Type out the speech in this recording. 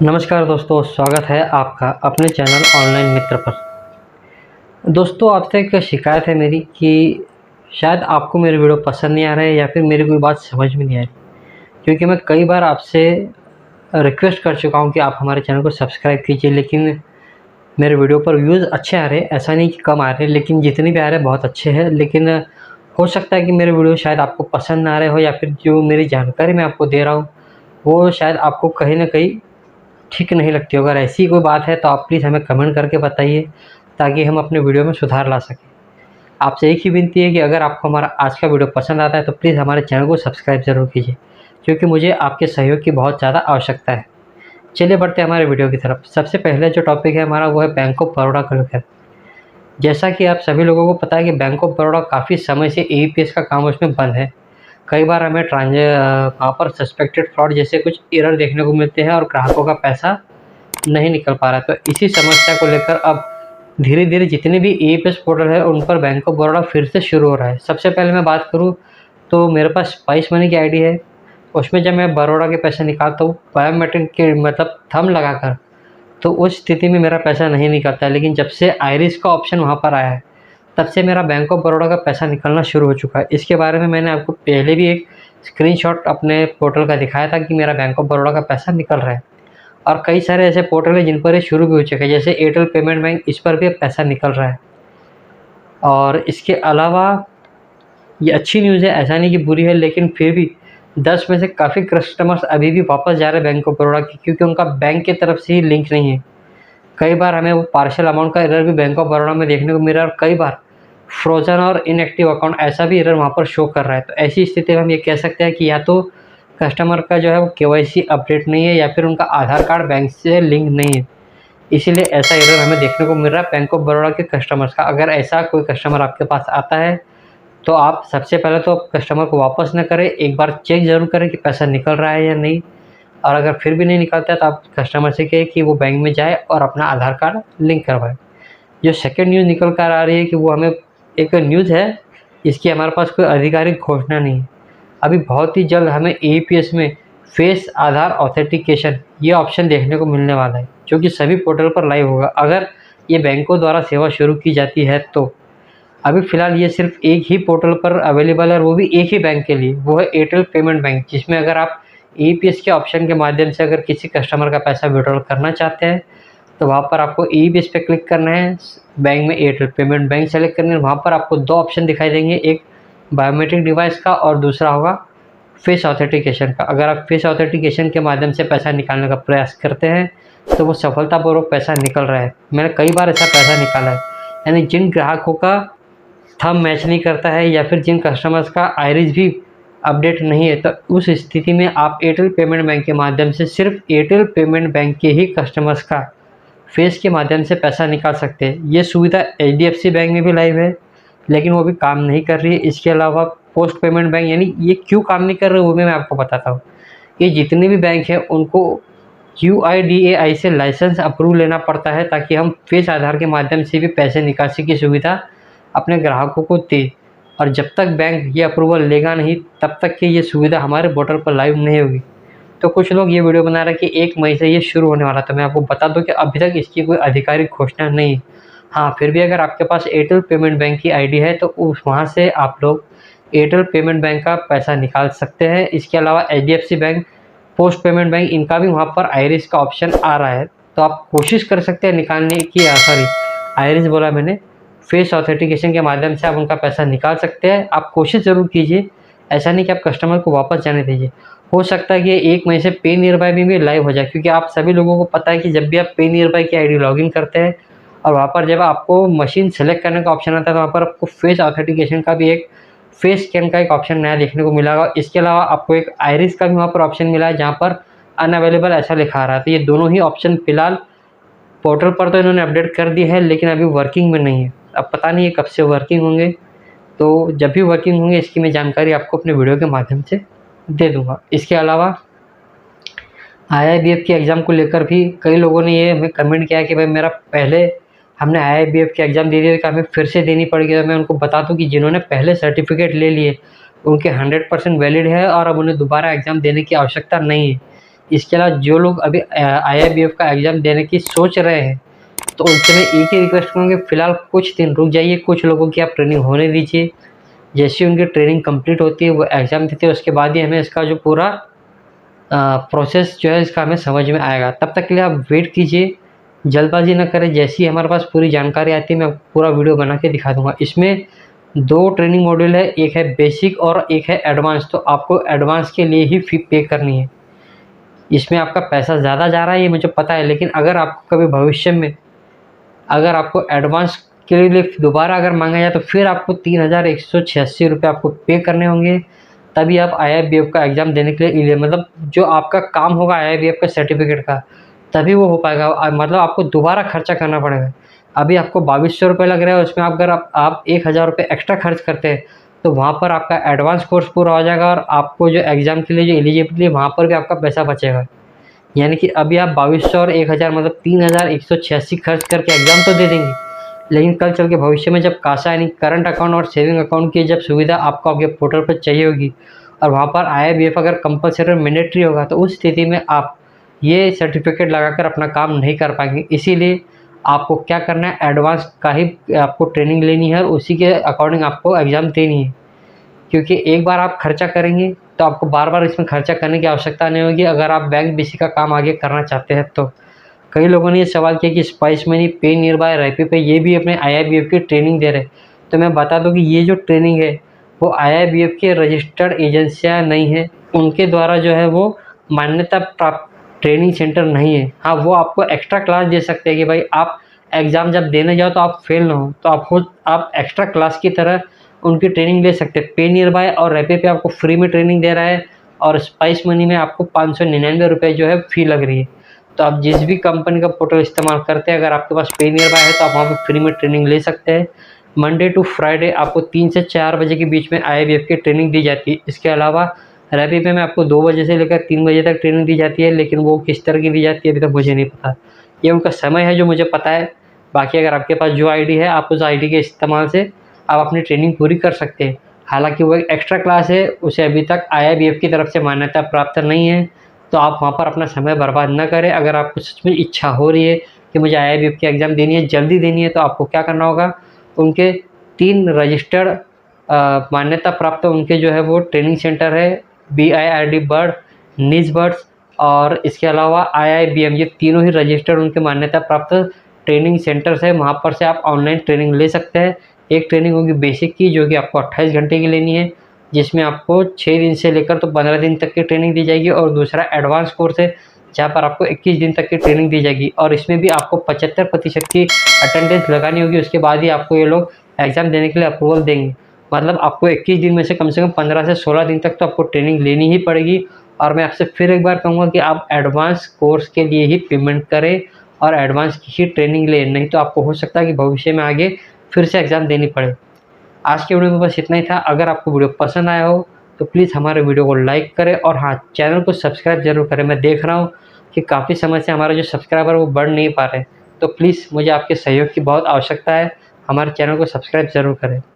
नमस्कार दोस्तों, स्वागत है आपका अपने चैनल ऑनलाइन मित्र पर। दोस्तों, आपसे एक शिकायत है मेरी कि शायद आपको मेरे वीडियो पसंद नहीं आ रहे हैं या फिर मेरी कोई बात समझ में नहीं आ रही। क्योंकि मैं कई बार आपसे रिक्वेस्ट कर चुका हूँ कि आप हमारे चैनल को सब्सक्राइब कीजिए, लेकिन मेरे वीडियो पर व्यूज़ अच्छे आ रहे हैं, ऐसा नहीं कि कम आ रहे हैं, लेकिन जितने भी आ रहे हैं बहुत अच्छे हैं। लेकिन हो सकता है कि मेरे वीडियो शायद आपको पसंद ना आ रहे हो, या फिर जो मेरी जानकारी मैं आपको दे रहा हूँ वो शायद आपको कहीं न कहीं ठीक नहीं लगती हो। अगर ऐसी कोई बात है तो आप प्लीज़ हमें कमेंट करके बताइए, ताकि हम अपने वीडियो में सुधार ला सकें। आपसे एक ही विनती है कि अगर आपको हमारा आज का वीडियो पसंद आता है तो प्लीज़ हमारे चैनल को सब्सक्राइब ज़रूर कीजिए, क्योंकि मुझे आपके सहयोग की बहुत ज़्यादा आवश्यकता है। चलिए बढ़ते हैं हमारे वीडियो की तरफ। सबसे पहले जो टॉपिक है हमारा वो है बैंक ऑफ बड़ौदा को लेकर। जैसा कि आप सभी लोगों को पता है कि बैंक ऑफ बड़ौदा काफ़ी समय से एईपीएस का काम उसमें बंद है। कई बार हमें वहाँ पर सस्पेक्टेड फ्रॉड जैसे कुछ एरर देखने को मिलते हैं और ग्राहकों का पैसा नहीं निकल पा रहा है। तो इसी समस्या को लेकर अब धीरे-धीरे जितने भी एईपीएस पोर्टल है उन पर बैंक ऑफ बड़ौदा फिर से शुरू हो रहा है। सबसे पहले मैं बात करूँ तो मेरे पास स्पाइस मनी की आईडी है। उसमें जब मैं बड़ौदा के पैसे निकालता हूँ बायोमेट्रिक के मतलब थंब लगाकर, तो उस स्थिति में मेरा पैसा नहीं निकलता है। लेकिन जब से आइरिस का ऑप्शन वहाँ पर आया है, तब से मेरा बैंक ऑफ बड़ौदा का पैसा निकलना शुरू हो चुका है। इसके बारे में मैंने आपको पहले भी एक स्क्रीनशॉट अपने पोर्टल का दिखाया था कि मेरा बैंक ऑफ बड़ौदा का पैसा निकल रहा है। और कई सारे ऐसे पोर्टल हैं जिन पर ये शुरू भी हो चुके हैं, जैसे एयरटेल पेमेंट बैंक, इस पर भी अब पैसा निकल रहा है। और इसके अलावा ये अच्छी न्यूज़ है, ऐसा नहीं कि बुरी है, लेकिन फिर भी 10 में से काफ़ी कस्टमर्स अभी भी वापस जा रहे हैं बैंक ऑफ बड़ौदा की, क्योंकि उनका बैंक की तरफ से ही लिंक नहीं है। कई बार हमें वो पार्शियल अमाउंट का एरर भी बैंक ऑफ बड़ौदा में देखने को मिल रहा है, और कई बार फ्रोज़न और इनएक्टिव अकाउंट ऐसा भी एरर वहाँ पर शो कर रहा है। तो ऐसी स्थिति में हम ये कह सकते हैं कि या तो कस्टमर का जो है वो केवाईसी अपडेट नहीं है, या फिर उनका आधार कार्ड बैंक से लिंक नहीं है। इसीलिए ऐसा एरर हमें देखने को मिल रहा है बैंक ऑफ बड़ौदा के कस्टमर्स का। अगर ऐसा कोई कस्टमर आपके पास आता है तो आप सबसे पहले तो कस्टमर को वापस न करें, एक बार चेक ज़रूर करें कि पैसा निकल रहा है या नहीं। और अगर फिर भी नहीं निकलता है तो आप कस्टमर से कहें कि वो बैंक में जाए और अपना आधार कार्ड लिंक करवाए। जो सेकंड न्यूज़ निकल कर आ रही है कि वो हमें एक न्यूज़ है, इसकी हमारे पास कोई आधिकारिक घोषणा नहीं है। अभी बहुत ही जल्द हमें एईपीएस में फेस आधार ऑथेंटिकेशन ये ऑप्शन देखने को मिलने वाला है, जो कि सभी पोर्टल पर लाइव होगा अगर ये बैंकों द्वारा सेवा शुरू की जाती है तो। अभी फ़िलहाल ये सिर्फ एक ही पोर्टल पर अवेलेबल है, और वो भी एक ही बैंक के लिए, वो है एयरटेल पेमेंट बैंक, जिसमें अगर आप एईपीएस के ऑप्शन के माध्यम से अगर किसी कस्टमर का पैसा विड्रॉल करना चाहते हैं तो वहाँ पर आपको ईबीएस पे क्लिक करना है, बैंक में एयरटेल पेमेंट बैंक सेलेक्ट करना है। वहाँ पर आपको दो ऑप्शन दिखाई देंगे, एक बायोमेट्रिक डिवाइस का और दूसरा होगा फेस ऑथेंटिकेशन का। अगर आप फेस ऑथेंटिकेशन के माध्यम से पैसा निकालने का प्रयास करते हैं तो वो सफलतापूर्वक पैसा निकल रहा है। मैंने कई बार ऐसा पैसा निकाला है। यानी जिन ग्राहकों का थंब मैच नहीं करता है या फिर जिन कस्टमर्स का आइरिस भी अपडेट नहीं है, तो उस स्थिति में आप एयरटेल पेमेंट बैंक के माध्यम से सिर्फ एयरटेल पेमेंट बैंक के ही कस्टमर्स का फेस के माध्यम से पैसा निकाल सकते हैं। ये सुविधा एचडीएफसी बैंक में भी लाइव है, लेकिन वो भी काम नहीं कर रही है। इसके अलावा पोस्ट पेमेंट बैंक, यानी ये क्यों काम नहीं कर रहे वो भी मैं आपको बताता हूँ। ये जितने भी बैंक हैं उनको यूआईडीएआई से लाइसेंस अप्रूव लेना पड़ता है, ताकि हम फेस आधार के माध्यम से भी पैसे निकासी की सुविधा अपने ग्राहकों को दें। और जब तक बैंक ये अप्रूवल लेगा नहीं, तब तक कि ये सुविधा हमारे पोर्टल पर लाइव नहीं होगी। तो कुछ लोग ये वीडियो बना रहे हैं कि 1 मई से ये शुरू होने वाला था। मैं आपको बता दूं कि अभी तक इसकी कोई आधिकारिक घोषणा नहीं है। हाँ, फिर भी अगर आपके पास एयरटेल पेमेंट बैंक की आईडी है तो वहाँ से आप लोग एयरटेल पेमेंट बैंक का पैसा निकाल सकते हैं। इसके अलावा HDFC bank, post payment bank, इनका भी वहाँ पर आइरिस का ऑप्शन आ रहा है, तो आप कोशिश कर सकते हैं निकालने की। सॉरी, आइरिस बोला मैंने, फेस ऑथेंटिकेशन के माध्यम से आप उनका पैसा निकाल सकते हैं। आप कोशिश ज़रूर कीजिए, ऐसा नहीं कि आप कस्टमर को वापस जाने दीजिए। हो सकता है कि 1 मई से पे नियर बाय में भी लाइव हो जाए, क्योंकि आप सभी लोगों को पता है कि जब भी आप पे नियर बाय की आईडी लॉगिन करते हैं और वहाँ पर जब आपको मशीन सेलेक्ट करने का ऑप्शन आता है, तो वहाँ पर आपको फेस ऑथेंटिकेशन का भी एक फेस स्कैन का एक ऑप्शन नया देखने को मिलेगा। इसके अलावा आपको एक आइरिस का भी वहाँ पर ऑप्शन मिला है, जहाँ पर अनअवेलेबल ऐसा लिखा आ रहा है। तो ये दोनों ही ऑप्शन फ़िलहाल पोर्टल पर तो इन्होंने अपडेट कर दिया है, लेकिन अभी वर्किंग में नहीं है। अब पता नहीं है कब से वर्किंग होंगे, तो जब भी वर्किंग होंगे इसकी मैं जानकारी आपको अपने वीडियो के माध्यम से दे दूँगा। इसके अलावा आईआईबीएफ के एग्ज़ाम को लेकर भी कई लोगों ने ये हमें कमेंट किया कि भाई मेरा पहले हमने आईआईबीएफ की एग्ज़ाम दे दी कि हमें फिर से देनी पड़ेगी। तो मैं उनको बता दूँ कि जिन्होंने पहले सर्टिफिकेट ले लिए उनके 100% वैलिड है और अब उन्हें दोबारा एग्ज़ाम देने की आवश्यकता नहीं है। इसके अलावा जो लोग अभी IIBF का एग्ज़ाम देने की सोच रहे हैं, तो उनसे मैं एक ही रिक्वेस्ट करूँगा कि फ़िलहाल कुछ दिन रुक जाइए, कुछ लोगों की आप ट्रेनिंग होने दीजिए। जैसे उनकी ट्रेनिंग कंप्लीट होती है, वो एग्ज़ाम देते हैं, उसके बाद ही हमें इसका जो पूरा प्रोसेस जो है इसका हमें समझ में आएगा। तब तक के लिए आप वेट कीजिए, जल्दबाज़ी ना करें। जैसे ही हमारे पास पूरी जानकारी आती है, मैं आपको पूरा वीडियो बना के दिखा दूँगा। इसमें 2 ट्रेनिंग मॉड्यूल है, एक है बेसिक और एक है एडवांस। तो आपको एडवांस के लिए ही फ़ी पे करनी है। इसमें आपका पैसा ज़्यादा जा रहा है, ये मुझे पता है, लेकिन अगर आपको कभी भविष्य में अगर आपको एडवांस के लिए दोबारा अगर मांगा जाए, तो फिर आपको 3,186 रुपये आपको पे करने होंगे। तभी आप IIBF का एग्ज़ाम देने के लिए मतलब जो आपका काम होगा IIBF का सर्टिफ़िकेट का, तभी वो हो पाएगा। मतलब आपको दोबारा खर्चा करना पड़ेगा। अभी आपको 2200 रुपये लग रहा है, उसमें अगर आप 1000 रुपये एक्स्ट्रा खर्च करते हैं, तो वहाँ पर आपका एडवांस कोर्स पूरा हो जाएगा और आपको जो एग्ज़ाम के लिए जो एलिजिबिलिटी है, वहाँ पर भी आपका पैसा बचेगा। यानी कि अभी आप 2200 और 1000 मतलब 3186 खर्च करके एग्ज़ाम तो दे देंगे, लेकिन कल चल के भविष्य में जब कासा यानी करंट अकाउंट और सेविंग अकाउंट की जब सुविधा आपको आपके पोर्टल पर चाहिए होगी और वहाँ पर IIBF अगर कंपल्सरी और मैंडेटरी होगा, तो उस स्थिति में आप ये सर्टिफिकेट लगाकर अपना काम नहीं कर पाएंगे। इसीलिए आपको क्या करना है, एडवांस का ही आपको ट्रेनिंग लेनी है और उसी के अकॉर्डिंग आपको एग्ज़ाम देनी है। क्योंकि एक बार आप खर्चा करेंगे, तो आपको बार-बार इसमें खर्चा करने की आवश्यकता नहीं होगी, अगर आप बैंक BC का काम आगे करना चाहते हैं तो। कई लोगों ने ये सवाल किया कि स्पाइस मनी, पे नियर बाय, रैपिड पे ये भी अपने IIBF की ट्रेनिंग दे रहे हैं। तो मैं बता दूं कि ये जो ट्रेनिंग है, वो IIBF की रजिस्टर्ड एजेंसियाँ नहीं है, उनके द्वारा जो है वो मान्यता प्राप्त ट्रेनिंग सेंटर नहीं है। हाँ, वो आपको एक्स्ट्रा क्लास दे सकते हैं कि भाई आप एग्ज़ाम जब देने जाओ तो आप फेल ना हो, तो आप एक्स्ट्रा क्लास की तरह उनकी ट्रेनिंग ले सकते हैं। पे नियर बाय और रैपिड पे आपको फ्री में ट्रेनिंग दे रहा है और स्पाइस मनी में आपको 599 रुपये जो है फ़ी लग रही है। तो आप जिस भी कंपनी का पोर्टल इस्तेमाल करते हैं, अगर आपके पास पे नियर बाय है, तो आप वहाँ पे फ्री में ट्रेनिंग ले सकते हैं। मंडे टू फ्राइडे आपको 3 से 4 बजे के बीच में IIBF की ट्रेनिंग दी जाती है। इसके अलावा रैपिड पे में आपको 2 बजे से लेकर 3 बजे तक ट्रेनिंग दी जाती है, लेकिन वो किस तरह की दी जाती है अभी तक मुझे नहीं पता। ये उनका समय है जो मुझे पता है। बाकी अगर आपके पास जो ID है, आप उस ID के इस्तेमाल से आप अपनी ट्रेनिंग पूरी कर सकते हैं। हालाँकि वो एक एक्स्ट्रा क्लास है, उसे अभी तक IIBF की तरफ से मान्यता प्राप्त नहीं है, तो आप वहाँ पर अपना समय बर्बाद ना करें। अगर आपको सच में इच्छा हो रही है कि मुझे IIBF की एग्ज़ाम देनी है, जल्दी देनी है, तो आपको क्या करना होगा, उनके 3 रजिस्टर्ड मान्यता प्राप्त उनके जो है वो ट्रेनिंग सेंटर है, BIRD बर्ड, निज बर्ड्स और इसके अलावा IIBM, ये तीनों ही रजिस्टर्ड उनके मान्यता प्राप्त ट्रेनिंग सेंटर्स है। वहाँ पर से आप ऑनलाइन ट्रेनिंग ले सकते हैं। एक ट्रेनिंग होगी बेसिक की, जो कि आपको 28 घंटे की लेनी है, जिसमें आपको 6 दिन से लेकर तो 15 दिन तक की ट्रेनिंग दी जाएगी। और दूसरा एडवांस कोर्स है, जहाँ पर आपको 21 दिन तक की ट्रेनिंग दी जाएगी और इसमें भी आपको 75% की अटेंडेंस लगानी होगी। उसके बाद ही आपको ये लोग एग्ज़ाम देने के लिए अप्रूवल देंगे। मतलब आपको 21 दिन में से कम 15 से 16 दिन तक तो आपको ट्रेनिंग लेनी ही पड़ेगी। और मैं आपसे फिर एक बार कहूँगा कि आप एडवांस कोर्स के लिए ही पेमेंट करें और एडवांस की ही ट्रेनिंग लें, नहीं तो आपको हो सकता है कि भविष्य में आगे फिर से एग्ज़ाम देनी पड़े। आज के वीडियो में बस इतना ही था। अगर आपको वीडियो पसंद आया हो, तो प्लीज़ हमारे वीडियो को लाइक करें और हाँ, चैनल को सब्सक्राइब ज़रूर करें। मैं देख रहा हूँ कि काफ़ी समय से हमारा जो सब्सक्राइबर वो बढ़ नहीं पा रहे, तो प्लीज़ मुझे आपके सहयोग की बहुत आवश्यकता है। हमारे चैनल को सब्सक्राइब ज़रूर करें।